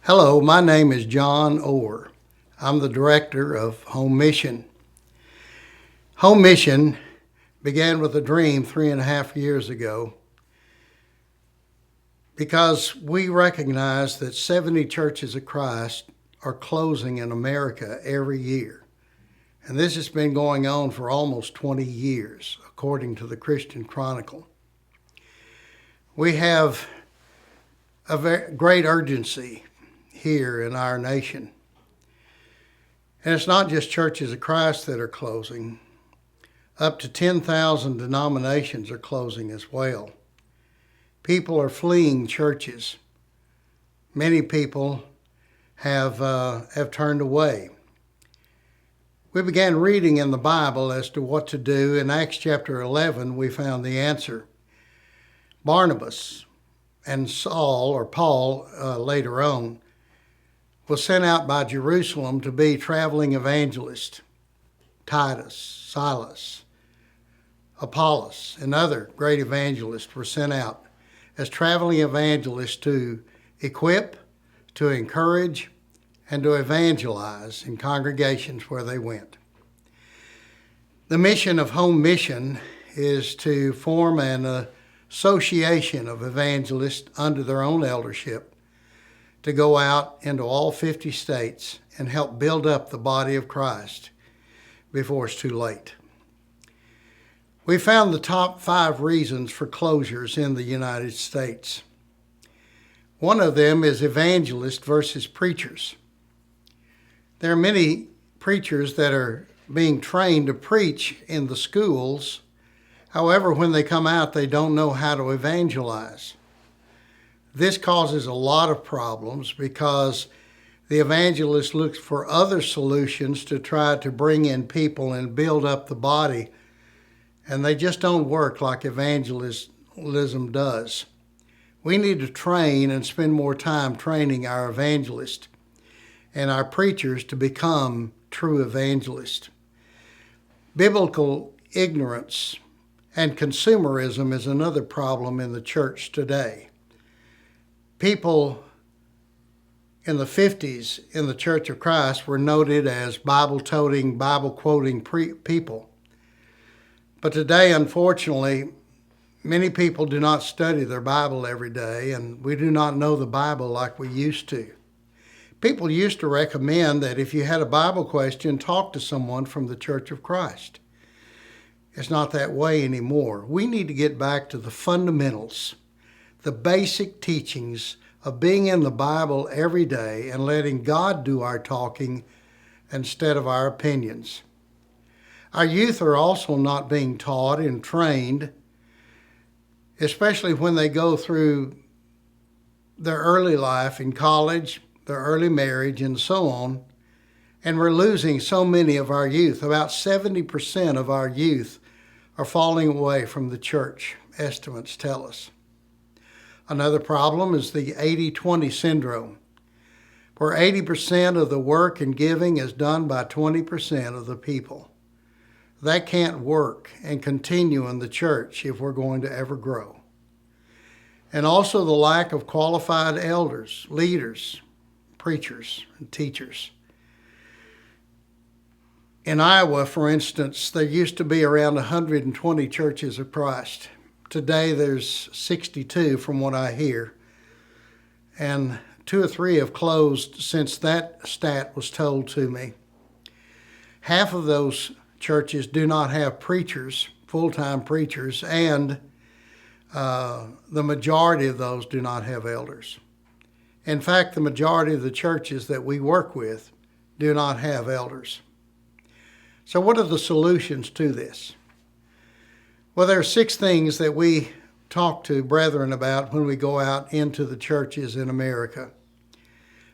Hello, my name is John Orr. I'm the director of Home Mission. Home Mission began with a dream 3.5 years ago because we recognize that 70 churches of Christ are closing in America every year. And this has been going on for almost 20 years, according to the Christian Chronicle. We have a very great urgency here in our nation. And it's not just churches of Christ that are closing. Up to 10,000 denominations are closing as well. People are fleeing churches. Many people have turned away. We began reading in the Bible as to what to do. In Acts chapter 11, we found the answer. Barnabas and Saul, or Paul later on, was sent out by Jerusalem to be traveling evangelists. Titus, Silas, Apollos, and other great evangelists were sent out as traveling evangelists to equip, to encourage, and to evangelize in congregations where they went. The mission of Home Mission is to form an association of evangelists under their own eldership to go out into all 50 states and help build up the body of Christ before it's too late. We found the top 5 reasons for closures in the United States. One of them is evangelists versus preachers. There are many preachers that are being trained to preach in the schools. However, when they come out, they don't know how to evangelize. This causes a lot of problems because the evangelist looks for other solutions to try to bring in people and build up the body, and they just don't work like evangelism does. We need to train and spend more time training our evangelists and our preachers to become true evangelists. Biblical ignorance and consumerism is another problem in the church today. People in the 50s in the Church of Christ were noted as Bible-toting, Bible-quoting people. But today, unfortunately, many people do not study their Bible every day, and we do not know the Bible like we used to. People used to recommend that if you had a Bible question, talk to someone from the Church of Christ. It's not that way anymore. We need to get back to the fundamentals, the basic teachings of being in the Bible every day and letting God do our talking instead of our opinions. Our youth are also not being taught and trained, especially when they go through their early life in college, their early marriage, and so on. And we're losing so many of our youth. About 70% of our youth are falling away from the church, estimates tell us. Another problem is the 80-20 syndrome, where 80% of the work and giving is done by 20% of the people. That can't work and continue in the church if we're going to ever grow. And also the lack of qualified elders, leaders, preachers, and teachers. In Iowa, for instance, there used to be around 120 churches of Christ. Today there's 62 from what I hear, and 2 or 3 have closed since that stat was told to me. Half of those churches do not have preachers, full-time preachers, and the majority of those do not have elders. In fact, the majority of the churches that we work with do not have elders. So what are the solutions to this? Well, there are 6 things that we talk to brethren about when we go out into the churches in America.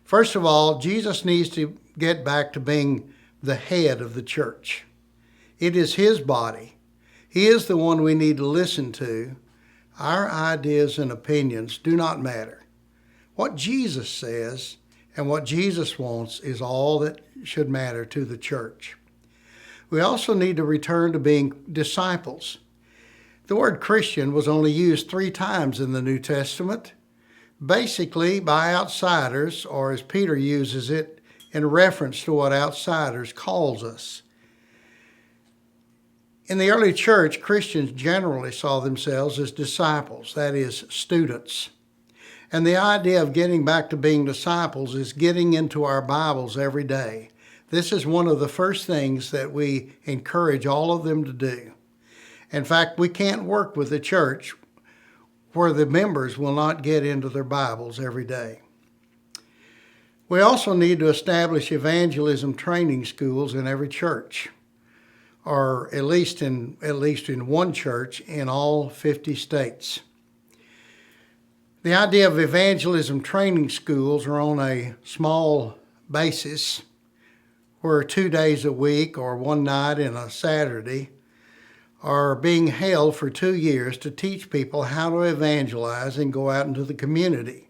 First of all, Jesus needs to get back to being the head of the church. It is his body. He is the one we need to listen to. Our ideas and opinions do not matter. What Jesus says and what Jesus wants is all that should matter to the church. We also need to return to being disciples. The word Christian was only used 3 times in the New Testament. basically by outsiders, or as Peter uses it, in reference to what outsiders calls us. In the early church, Christians generally saw themselves as disciples, that is, students. And the idea of getting back to being disciples is getting into our Bibles every day. This is one of the first things that we encourage all of them to do. In fact, we can't work with a church where the members will not get into their Bibles every day. We also need to establish evangelism training schools in every church, or at least in one church in all 50 states. The idea of evangelism training schools are on a small basis, where 2 days a week or one night and a Saturday are being held for 2 years to teach people how to evangelize and go out into the community.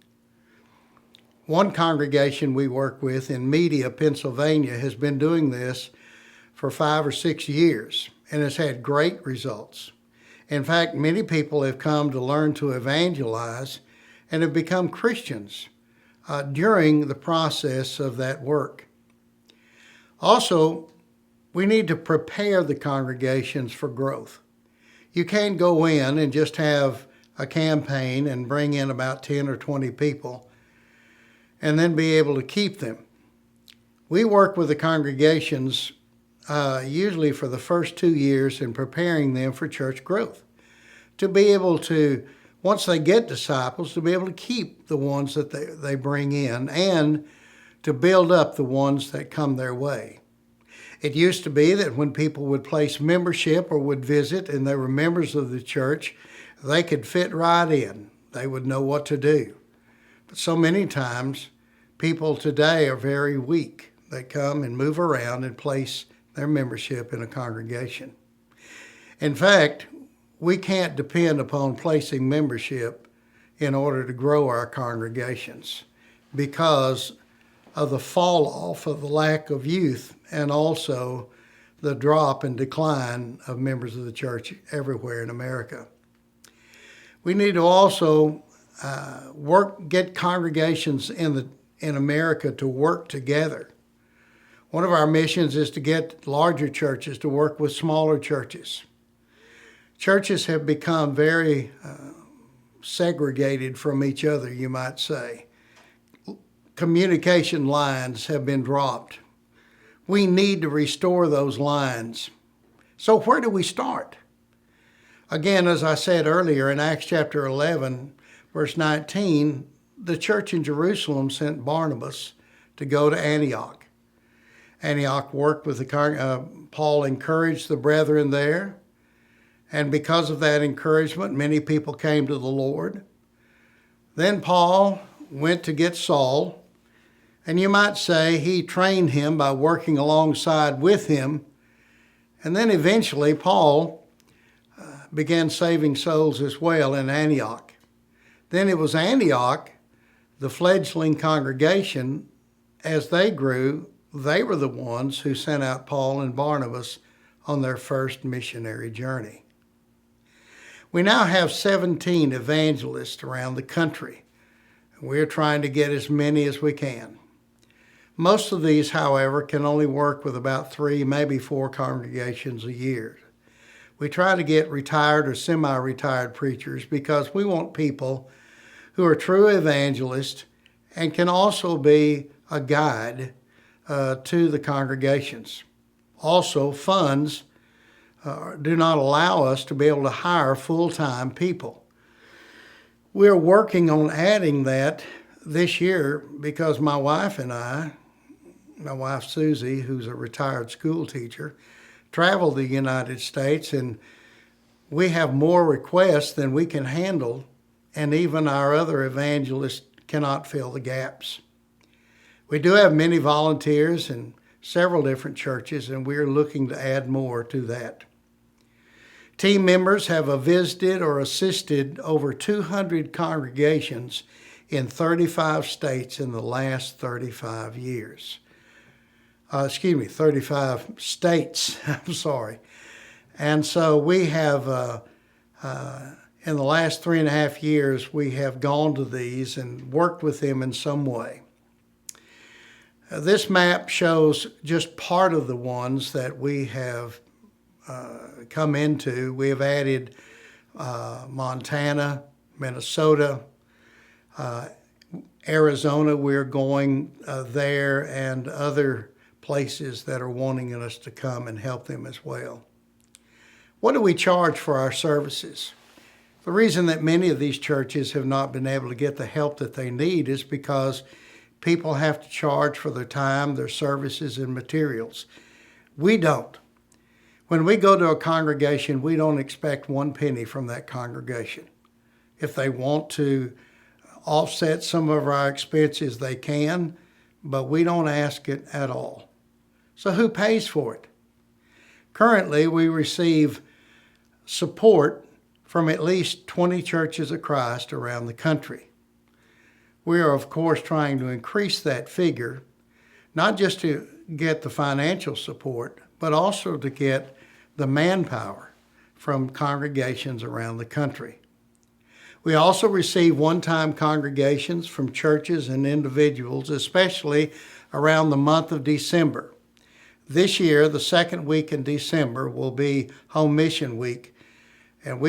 One congregation we work with in Media, Pennsylvania, has been doing this for 5 or 6 years and has had great results. In fact, many people have come to learn to evangelize and have become Christians during the process of that work. Also, we need to prepare the congregations for growth. You can't go in and just have a campaign and bring in about 10 or 20 people and then be able to keep them. We work with the congregations usually for the first 2 years in preparing them for church growth, to be able to, once they get disciples, to be able to keep the ones that they bring in and to build up the ones that come their way. It used to be that when people would place membership or would visit and they were members of the church, they could fit right in. They would know what to do. But so many times, people today are very weak. They come and move around and place their membership in a congregation. In fact, we can't depend upon placing membership in order to grow our congregations because of the fall off of the lack of youth and also the drop and decline of members of the church everywhere in America. We need to also get congregations in America to work together. One of our missions is to get larger churches to work with smaller churches. Churches have become very segregated from each other, you might say. Communication lines have been dropped. We need to restore those lines. So where do we start? Again, as I said earlier, in Acts chapter 11, verse 19, the church in Jerusalem sent Barnabas to go to Antioch. Antioch worked with Paul encouraged the brethren there. And because of that encouragement, many people came to the Lord. Then Paul went to get Saul. And you might say he trained him by working alongside with him. And then eventually Paul began saving souls as well in Antioch. Then it was Antioch, the fledgling congregation, as they grew, they were the ones who sent out Paul and Barnabas on their first missionary journey. We now have 17 evangelists around the country. We're trying to get as many as we can. Most of these, however, can only work with about 3, maybe 4 congregations a year. We try to get retired or semi-retired preachers because we want people who are true evangelists and can also be a guide to the congregations. Also, funds do not allow us to be able to hire full-time people. We're working on adding that this year because my wife Susie, who's a retired school teacher, travel the United States, and we have more requests than we can handle, and even our other evangelists cannot fill the gaps. We do have many volunteers in several different churches, and we're looking to add more to that. Team members have visited or assisted over 200 congregations in 35 states in the last 35 years. 35 states, I'm sorry. And so we have In the last 3.5 years, we have gone to these and worked with them in some way. This map shows just part of the ones that we have come into. We have added Montana, Minnesota, Arizona. We're going there, and other places that are wanting us to come and help them as well. What do we charge for our services? The reason that many of these churches have not been able to get the help that they need is because people have to charge for their time, their services, and materials. We don't. When we go to a congregation, we don't expect 1 penny from that congregation. If they want to offset some of our expenses, they can, but we don't ask it at all. So who pays for it? Currently, we receive support from at least 20 churches of Christ around the country. We are, of course, trying to increase that figure, not just to get the financial support, but also to get the manpower from congregations around the country. We also receive one-time congregations from churches and individuals, especially around the month of December. This year, the second week in December will be Home Mission Week, and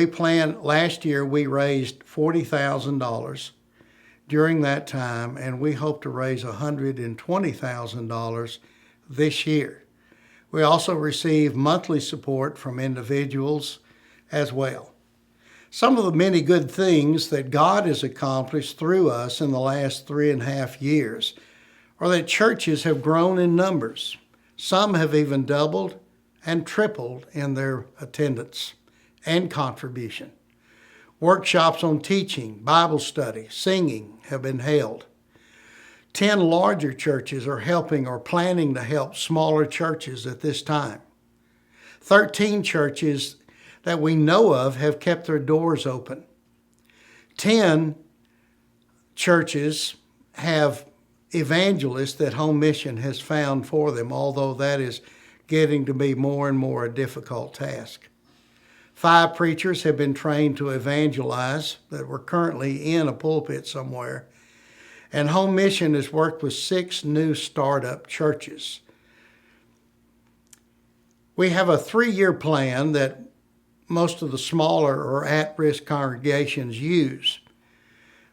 last year we raised $40,000 during that time, and we hope to raise $120,000 this year. We also receive monthly support from individuals as well. Some of the many good things that God has accomplished through us in the last 3.5 years are that churches have grown in numbers. Some have even doubled and tripled in their attendance and contribution. Workshops on teaching, Bible study, singing have been held. 10 larger churches are helping or planning to help smaller churches at this time. 13 churches that we know of have kept their doors open. 10 churches have evangelists that Home Mission has found for them, although that is getting to be more and more a difficult task. 5 preachers have been trained to evangelize that were currently in a pulpit somewhere. And Home Mission has worked with 6 new startup churches. We have a 3-year plan that most of the smaller or at-risk congregations use.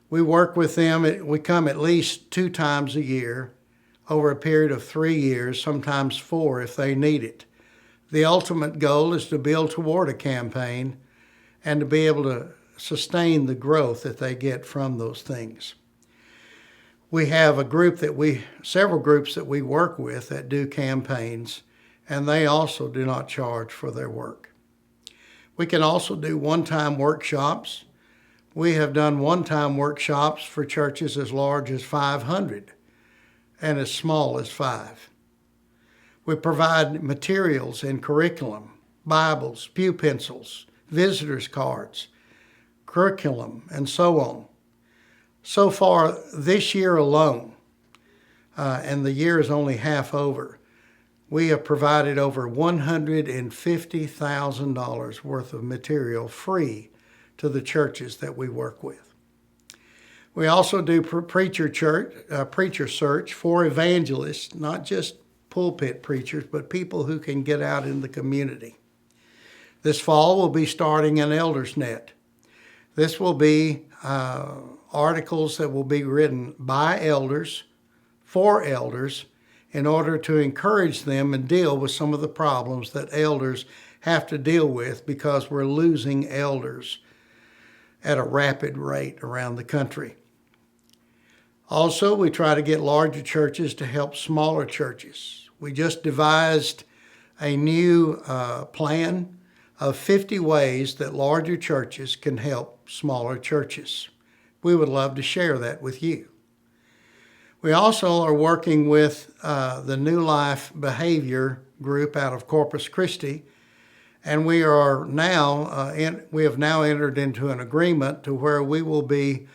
We work with them. We come at least 2 times a year over a period of 3 years, sometimes 4 if they need it. The ultimate goal is to build toward a campaign and to be able to sustain the growth that they get from those things. We have several groups that we work with that do campaigns, and they also do not charge for their work. We can also do one-time workshops. We have done one-time workshops for churches as large as 500 and as small as 5. We provide materials and curriculum, Bibles, pew pencils, visitors cards, curriculum, and so on. So far this year alone, and the year is only half over, we have provided over $150,000 worth of material free to the churches that we work with. We also do preacher search for evangelists, not just pulpit preachers, but people who can get out in the community. This fall we'll be starting an Elders Net. This will be articles that will be written by elders, for elders, in order to encourage them and deal with some of the problems that elders have to deal with because we're losing elders at a rapid rate around the country. Also, we try to get larger churches to help smaller churches. We just devised a new plan of 50 ways that larger churches can help smaller churches. We would love to share that with you. We also are working with the New Life Behavior group out of Corpus Christi, and we have now entered into an agreement to where we will be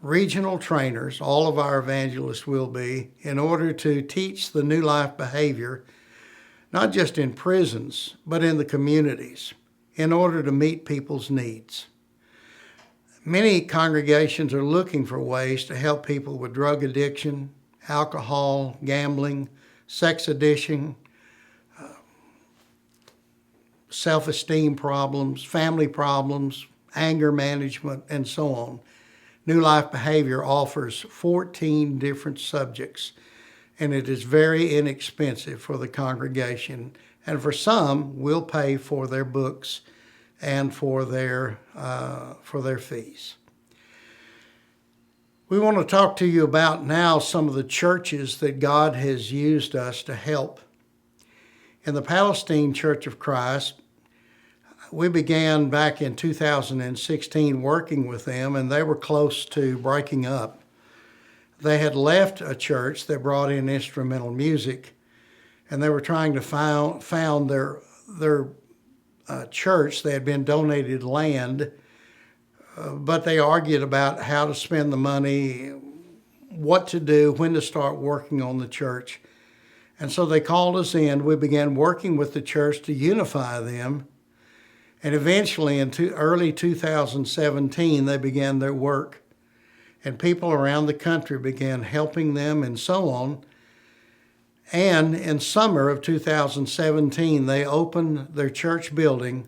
regional trainers, all of our evangelists will be, in order to teach the New Life Behavior, not just in prisons, but in the communities, in order to meet people's needs. Many congregations are looking for ways to help people with drug addiction, alcohol, gambling, sex addiction, self-esteem problems, family problems, anger management, and so on. New Life Behavior offers 14 different subjects, and it is very inexpensive for the congregation. And for some, we'll pay for their books and for their fees. We want to talk to you about now some of the churches that God has used us to help. In the Palestine Church of Christ, we began back in 2016 working with them, and they were close to breaking up. They had left a church that brought in instrumental music, and they were trying to found their church. They had been donated land, but they argued about how to spend the money, what to do, when to start working on the church. And so they called us in. We began working with the church to unify them. And eventually, in early 2017, they began their work. And people around the country began helping them and so on. And in summer of 2017, they opened their church building.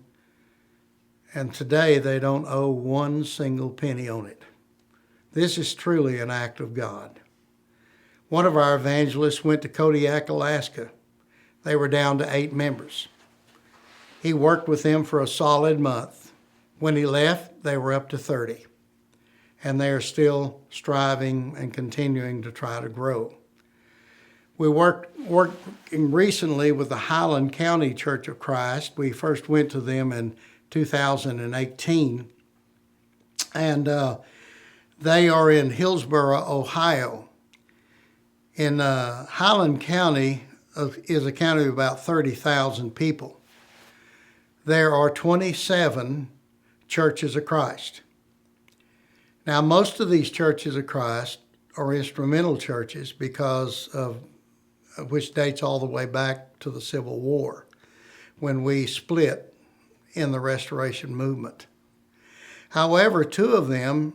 And today, they don't owe one single penny on it. This is truly an act of God. One of our evangelists went to Kodiak, Alaska. They were down to 8 members. He worked with them for a solid month. When he left, they were up to 30. And they are still striving and continuing to try to grow. We working recently with the Highland County Church of Christ. We first went to them in 2018. And they are in Hillsboro, Ohio. In Highland County is a county of about 30,000 people. There are 27 churches of Christ. Now, most of these churches of Christ are instrumental churches because of which dates all the way back to the Civil War, when we split in the Restoration Movement. However, 2 of them,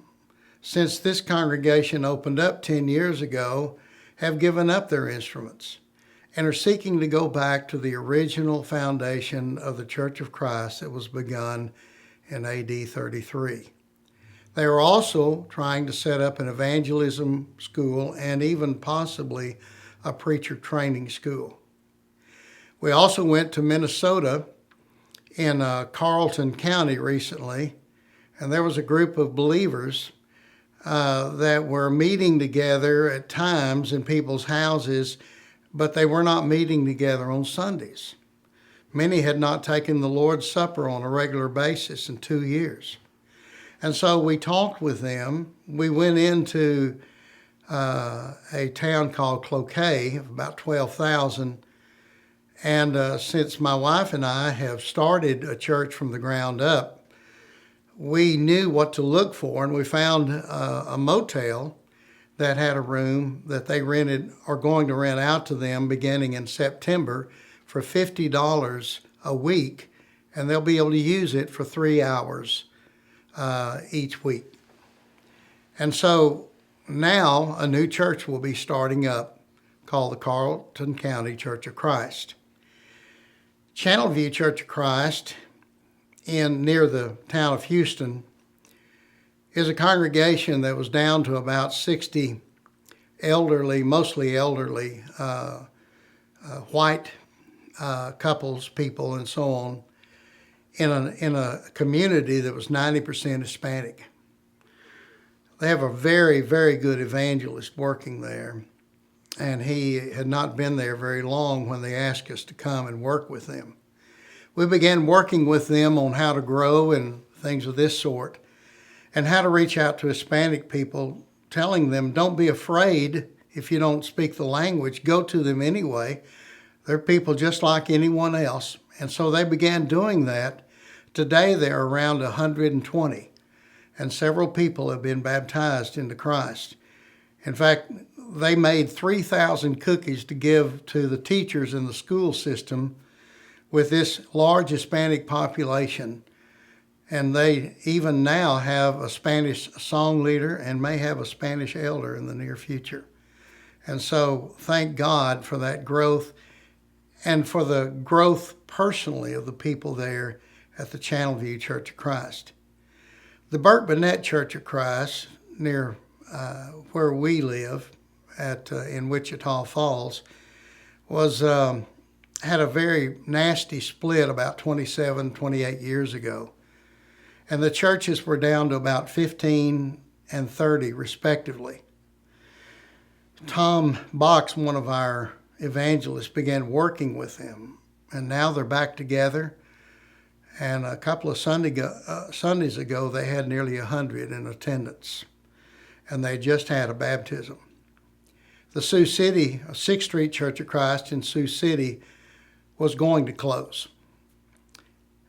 since this congregation opened up 10 years ago, have given up their instruments and are seeking to go back to the original foundation of the Church of Christ that was begun in AD 33. They are also trying to set up an evangelism school and even possibly a preacher training school. We also went to Minnesota in Carlton County recently, and there was a group of believers that were meeting together at times in people's houses, but they were not meeting together on Sundays. Many had not taken the Lord's Supper on a regular basis in 2 years. And so we talked with them. We went into a town called Cloquet of about 12,000. And since my wife and I have started a church from the ground up, we knew what to look for, and we found a motel that had a room that they are going to rent out to them beginning in September for $50 a week, and they'll be able to use it for 3 hours each week. And so now a new church will be starting up called the Carlton County Church of Christ. Channelview Church of Christ near the town of Houston is a congregation that was down to about 60 elderly, mostly elderly, white couples, people, and so on, in a community that was 90% Hispanic. They have a very, very good evangelist working there, and he had not been there very long when they asked us to come and work with them. We began working with them on how to grow and things of this sort, and how to reach out to Hispanic people, telling them, don't be afraid if you don't speak the language, go to them anyway. They're people just like anyone else. And so they began doing that. Today there are around 120, and several people have been baptized into Christ. In fact, they made 3,000 cookies to give to the teachers in the school system with this large Hispanic population. And they even now have a Spanish song leader and may have a Spanish elder in the near future. And so thank God for that growth and for the growth personally of the people there at the Channelview Church of Christ. The Burke Burnett Church of Christ, near where we live in Wichita Falls, was had a very nasty split about 28 years ago. And the churches were down to about 15 and 30 respectively. Tom Box, one of our evangelists, began working with them, and now they're back together. And a couple of Sundays ago, they had nearly 100 in attendance, and they just had a baptism. The Sioux City, 6th Street Church of Christ in Sioux City, was going to close.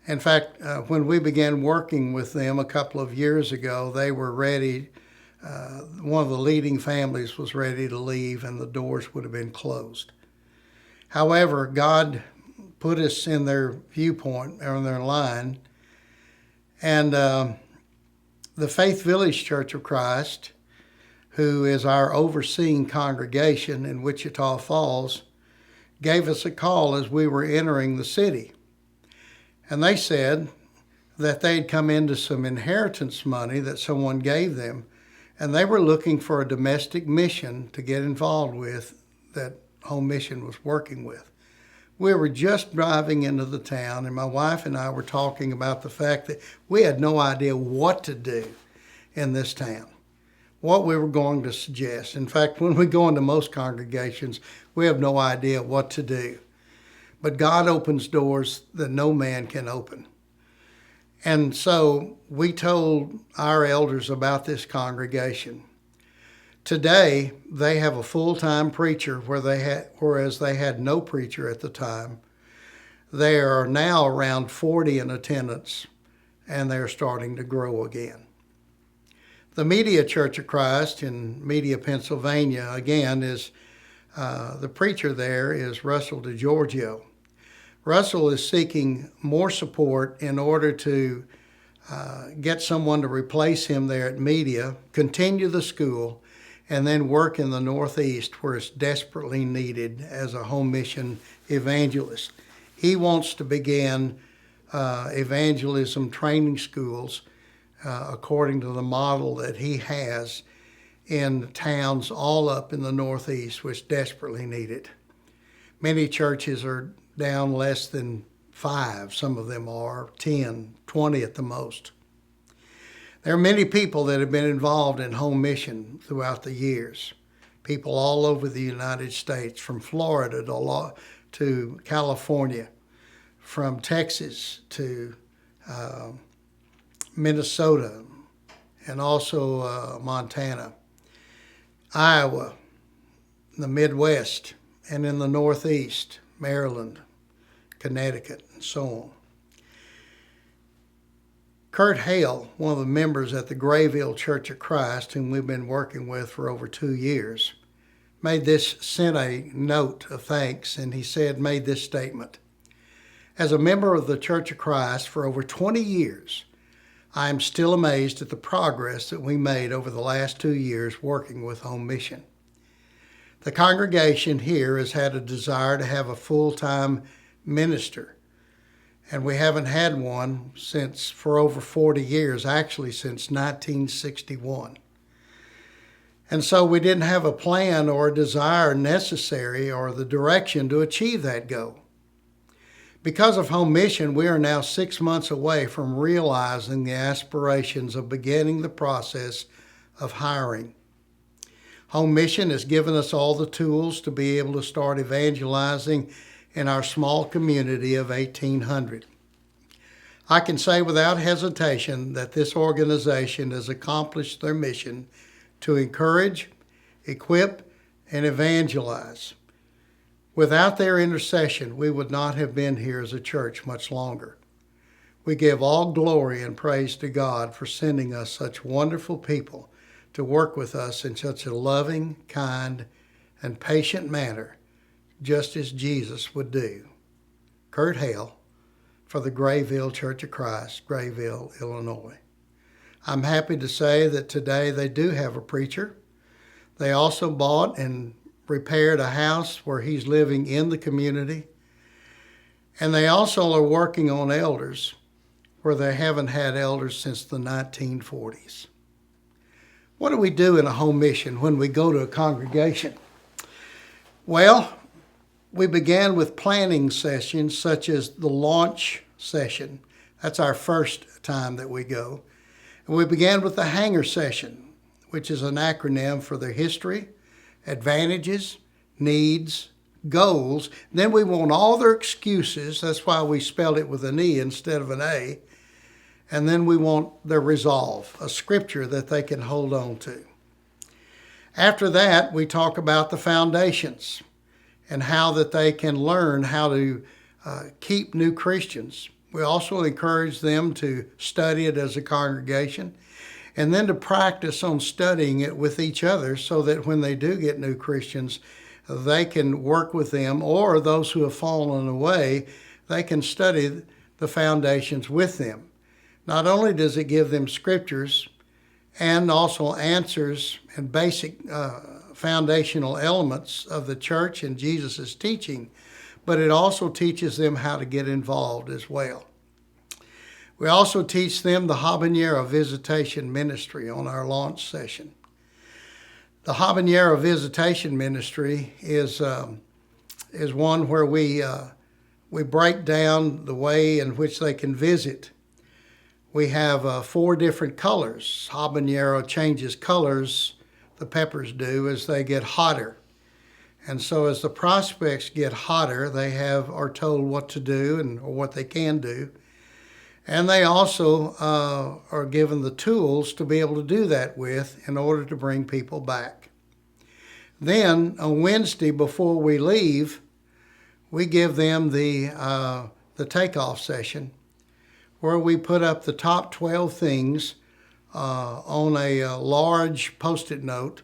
In fact, when we began working with them a couple of years ago, they were ready. One of the leading families was ready to leave, and the doors would have been closed. However, God put us in their viewpoint, or in their line, and the Faith Village Church of Christ, who is our overseeing congregation in Wichita Falls, gave us a call as we were entering the city. And they said that they'd come into some inheritance money that someone gave them, and they were looking for a domestic mission to get involved with that Home Mission was working with. We were just driving into the town, and my wife and I were talking about the fact that we had no idea what to do in this town, what we were going to suggest. In fact, when we go into most congregations, we have no idea what to do. But God opens doors that no man can open. And so we told our elders about this congregation. Today, they have a full-time preacher whereas they had no preacher at the time. They are now around 40 in attendance, and they're starting to grow again. The Media Church of Christ in Media, Pennsylvania, again, is the preacher there is Russell DeGiorgio. Russell is seeking more support in order to get someone to replace him there at Media, continue the school, and then work in the Northeast where it's desperately needed as a home mission evangelist. He wants to begin evangelism training schools according to the model that he has in towns all up in the Northeast which desperately need it. Many churches are down less than 5. Some of them are 10, 20 at the most. There are many people that have been involved in home mission throughout the years. People all over the United States, from Florida to California, from Texas to Minnesota, and also Montana, Iowa, the Midwest, and in the Northeast, Maryland, Connecticut, and so on. Kurt Hale, one of the members at the Grayville Church of Christ, whom we've been working with for over 2 years, sent a note of thanks, and he made this statement. As a member of the Church of Christ for over 20 years, I am still amazed at the progress that we made over the last 2 years working with Home Mission. The congregation here has had a desire to have a full-time minister, and we haven't had one for over 40 years, actually since 1961. And so we didn't have a plan or a desire necessary or the direction to achieve that goal. Because of Home Mission, we are now 6 months away from realizing the aspirations of beginning the process of hiring. Home Mission has given us all the tools to be able to start evangelizing in our small community of 1,800. I can say without hesitation that this organization has accomplished their mission to encourage, equip, and evangelize. Without their intercession, we would not have been here as a church much longer. We give all glory and praise to God for sending us such wonderful people to work with us in such a loving, kind, and patient manner, just as Jesus would do. Kurt Hale, for the Grayville Church of Christ, Grayville, Illinois. I'm happy to say that today they do have a preacher. They also bought and repaired a house where he's living in the community. And they also are working on elders where they haven't had elders since the 1940s. What do we do in a home mission when we go to a congregation? Well, we began with planning sessions such as the launch session. That's our first time that we go. And we began with the hangar session, which is an acronym for their history, advantages, needs, goals. Then we want all their excuses. That's why we spelled it with an E instead of an A. And then we want their resolve, a scripture that they can hold on to. After that, we talk about the foundations and how that they can learn how to keep new Christians. We also encourage them to study it as a congregation and then to practice on studying it with each other so that when they do get new Christians, they can work with them, or those who have fallen away, they can study the foundations with them. Not only does it give them scriptures and also answers and basic foundational elements of the church and Jesus' teaching, but it also teaches them how to get involved as well. We also teach them the Habanero Visitation Ministry on our launch session. The Habanero Visitation Ministry is one where we break down the way in which they can visit. We have 4 different colors. Habanero changes colors, the peppers do, as they get hotter. And so as the prospects get hotter, they are told what to do or what they can do. And they also are given the tools to be able to do that with in order to bring people back. Then on Wednesday before we leave, we give them the takeoff session where we put up the top 12 things on a large Post-it note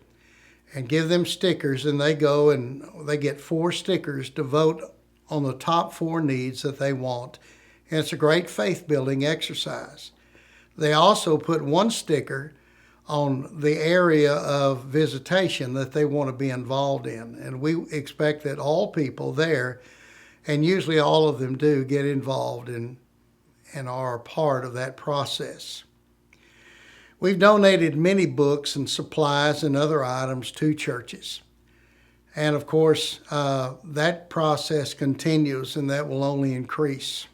and give them stickers, and they go and they get 4 stickers to vote on the top 4 needs that they want. And it's a great faith-building exercise. They also put 1 sticker on the area of visitation that they want to be involved in. And we expect that all people there, and usually all of them do, get involved and are a part of that process. We've donated many books and supplies and other items to churches. And of course, that process continues, and that will only increase.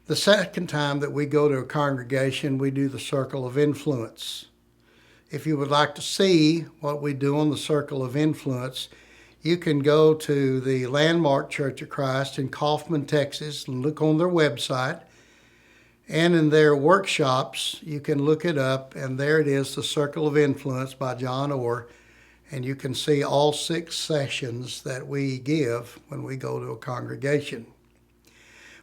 The second time that we go to a congregation, we do the Circle of Influence. If you would like to see what we do on the Circle of Influence, you can go to the Landmark Church of Christ in Kaufman, Texas, and look on their website. And in their workshops, you can look it up, and there it is, The Circle of Influence by John Orr. And you can see all 6 sessions that we give when we go to a congregation.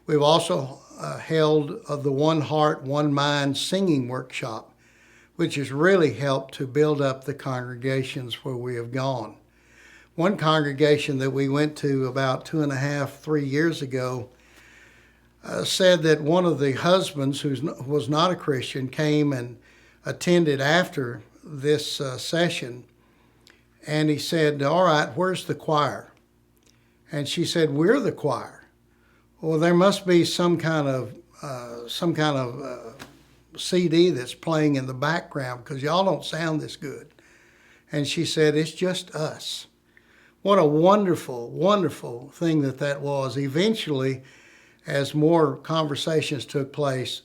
We've also held the One Heart, One Mind singing workshop, which has really helped to build up the congregations where we have gone. One congregation that we went to about 2.5, 3 years ago said that one of the husbands, who was not a Christian, came and attended after this session, and he said, "All right, where's the choir?" And she said, "We're the choir." Well, there must be some kind of CD that's playing in the background because y'all don't sound this good. And she said, "It's just us." What a wonderful, wonderful thing that was. Eventually, as more conversations took place,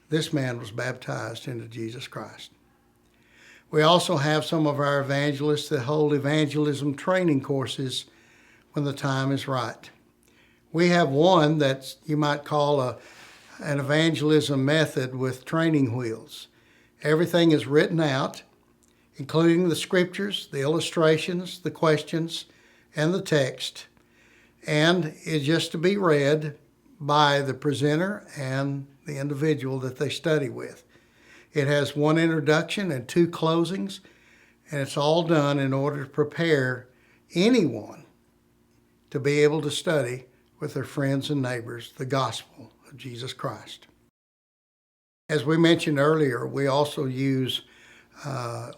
this man was baptized into Jesus Christ. We also have some of our evangelists that hold evangelism training courses when the time is right. We have one that you might call an evangelism method with training wheels. Everything is written out, including the scriptures, the illustrations, the questions, and the text, and it's just to be read by the presenter and the individual that they study with. It has 1 introduction and 2 closings, and it's all done in order to prepare anyone to be able to study with their friends and neighbors the gospel of Jesus Christ. As we mentioned earlier, we also use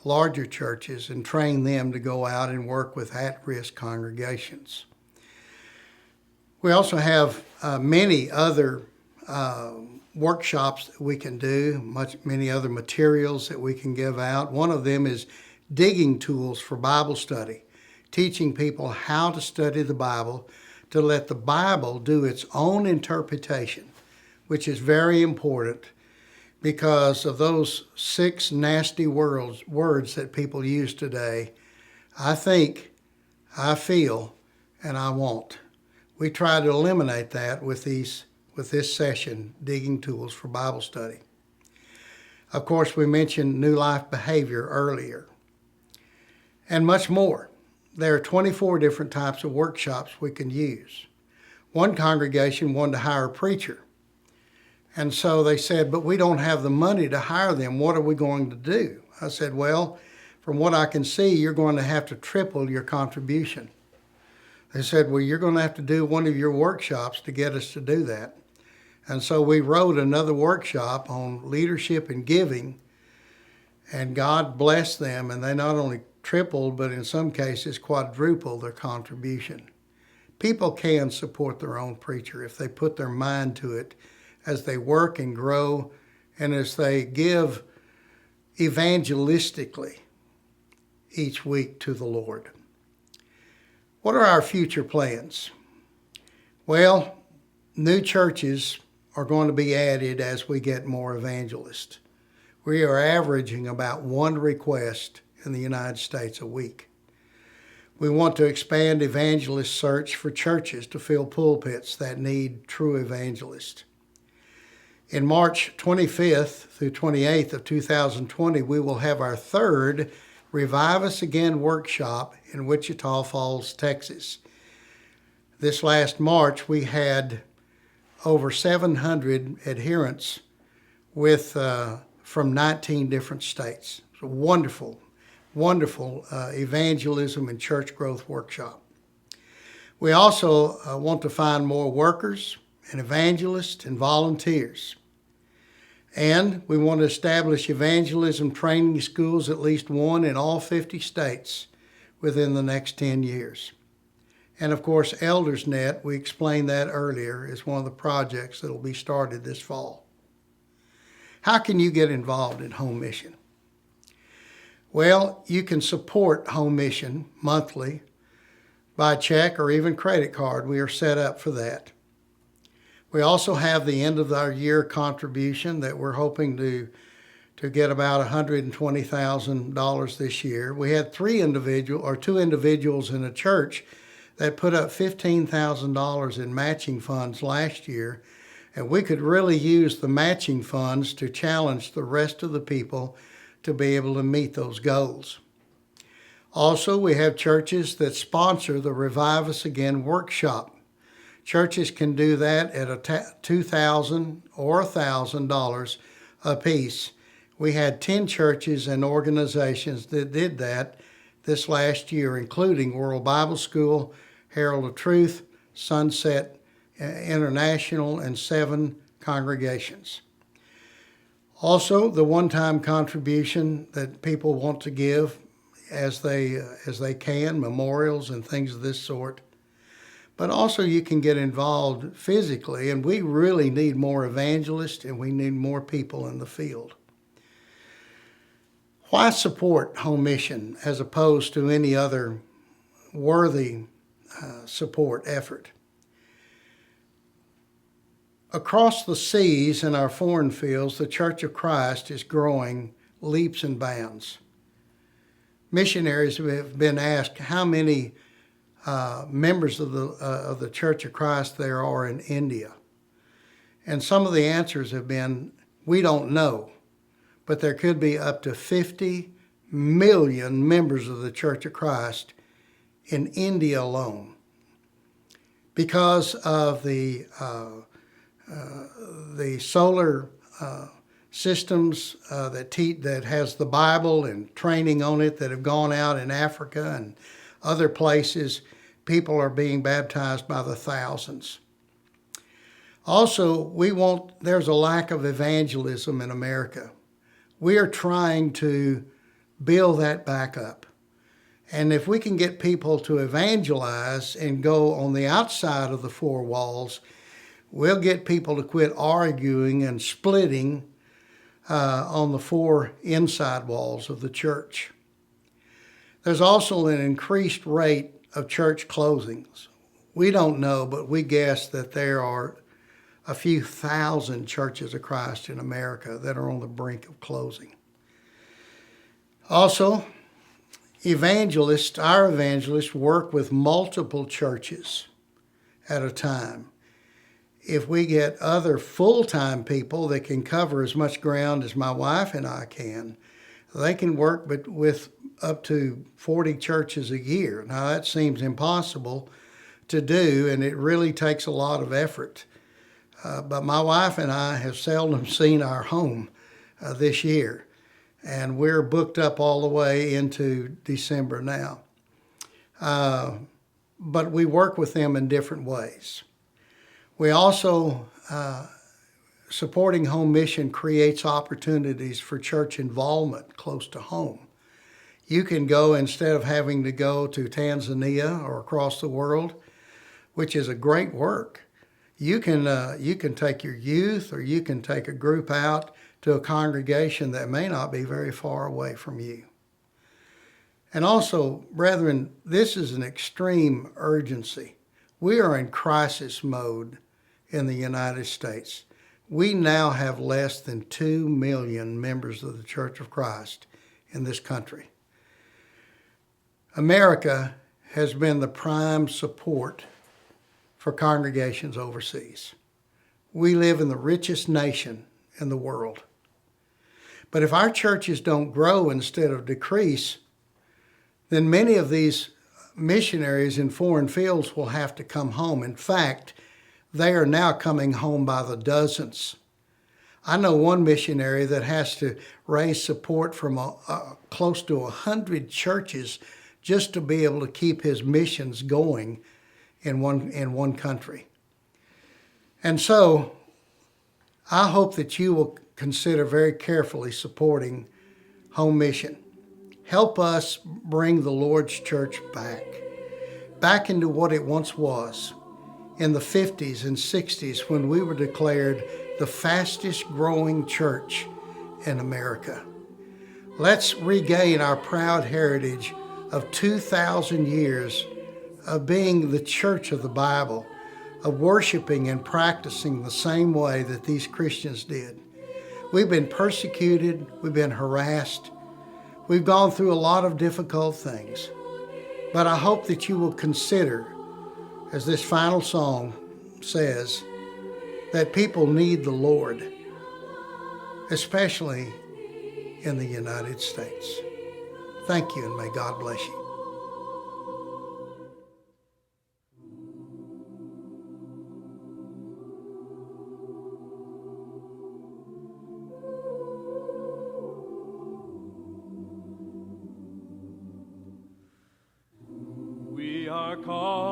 larger churches and train them to go out and work with at-risk congregations. We also have many other workshops that we can do, many other materials that we can give out. One of them is digging tools for Bible study, teaching people how to study the Bible, to let the Bible do its own interpretation, which is very important because of those 6 nasty words that people use today. I think, I feel, and I want. We try to eliminate that with this session, Digging Tools for Bible Study. Of course, we mentioned New Life Behavior earlier, and much more. There are 24 different types of workshops we can use. One congregation wanted to hire a preacher, and so they said, but we don't have the money to hire them. What are we going to do? I said, well, from what I can see, you're going to have to triple your contribution. They said, well, you're going to have to do one of your workshops to get us to do that. And so we wrote another workshop on leadership and giving, and God blessed them, and they not only tripled, but in some cases quadrupled their contribution. People can support their own preacher if they put their mind to it as they work and grow and as they give evangelistically each week to the Lord. What are our future plans? Well, new churches are going to be added as we get more evangelists. We are averaging about 1 request in the United States a week. We want to expand evangelist search for churches to fill pulpits that need true evangelists. In March 25th through 28th of 2020, we will have our 3rd Revive Us Again workshop in Wichita Falls, Texas. This last March, we had over 700 adherents from 19 different states. It's a wonderful evangelism and church growth workshop. We also want to find more workers and evangelists and volunteers. And we want to establish evangelism training schools, at least one in all 50 states within the next 10 years. And of course, EldersNet, we explained that earlier, is one of the projects that will be started this fall. How can you get involved in Home Mission? Well, you can support Home Mission monthly by check or even credit card. We are set up for that. We also have the end of our year contribution that we're hoping to get about $120,000 this year. We had 2 individuals in a church that put up $15,000 in matching funds last year, and we could really use the matching funds to challenge the rest of the people to be able to meet those goals. Also, we have churches that sponsor the Revive Us Again workshop. Churches can do that at $2,000 or $1,000 a piece. We had 10 churches and organizations that did that this last year, including World Bible School, Herald of Truth, Sunset International, and 7 congregations. Also, the one-time contribution that people want to give as they can, memorials and things of this sort. But also you can get involved physically, and we really need more evangelists and we need more people in the field. Why support Home Mission as opposed to any other worthy support effort? Across the seas in our foreign fields, the Church of Christ is growing leaps and bounds. Missionaries have been asked how many members of the Church of Christ there are in India. And some of the answers have been, we don't know, but there could be up to 50 million members of the Church of Christ in India alone because of the solar systems that has the Bible and training on it that have gone out in Africa and other places. People are being baptized by the thousands. Also, there's a lack of evangelism in America. We are trying to build that back up. And if we can get people to evangelize and go on the outside of the four walls, we'll get people to quit arguing and splitting on the four inside walls of the church. There's also an increased rate of church closings. We don't know, but we guess that there are a few thousand churches of Christ in America that are on the brink of closing. Also, our evangelists work with multiple churches at a time. If we get other full-time people that can cover as much ground as my wife and I can, they can work with up to 40 churches a year. Now, that seems impossible to do, and it really takes a lot of effort. But my wife and I have seldom seen our home this year, and we're booked up all the way into December now. But we work with them in different ways. We also, supporting home mission creates opportunities for church involvement close to home. You can go, instead of having to go to Tanzania or across the world, which is a great work, you can take your youth, or you can take a group out to a congregation that may not be very far away from you. And also, brethren, this is an extreme urgency. We are in crisis mode in the United States. We now have less than 2 million members of the Church of Christ in this country. America has been the prime support for congregations overseas. We live in the richest nation in the world. But if our churches don't grow instead of decrease, then many of these missionaries in foreign fields will have to come home. In fact, they are now coming home by the dozens. I know one missionary that has to raise support from close to 100 churches just to be able to keep his missions going in one country. And so I hope that you will consider very carefully supporting home mission. Help us bring the Lord's church back into what it once was in the 50s and 60s, when we were declared the fastest growing church in America. Let's regain our proud heritage of 2,000 years of being the church of the Bible, of worshiping and practicing the same way that these Christians did. We've been persecuted, we've been harassed, we've gone through a lot of difficult things. But I hope that you will consider, as this final song says, that people need the Lord, especially in the United States. Thank you, and may God bless you. We are called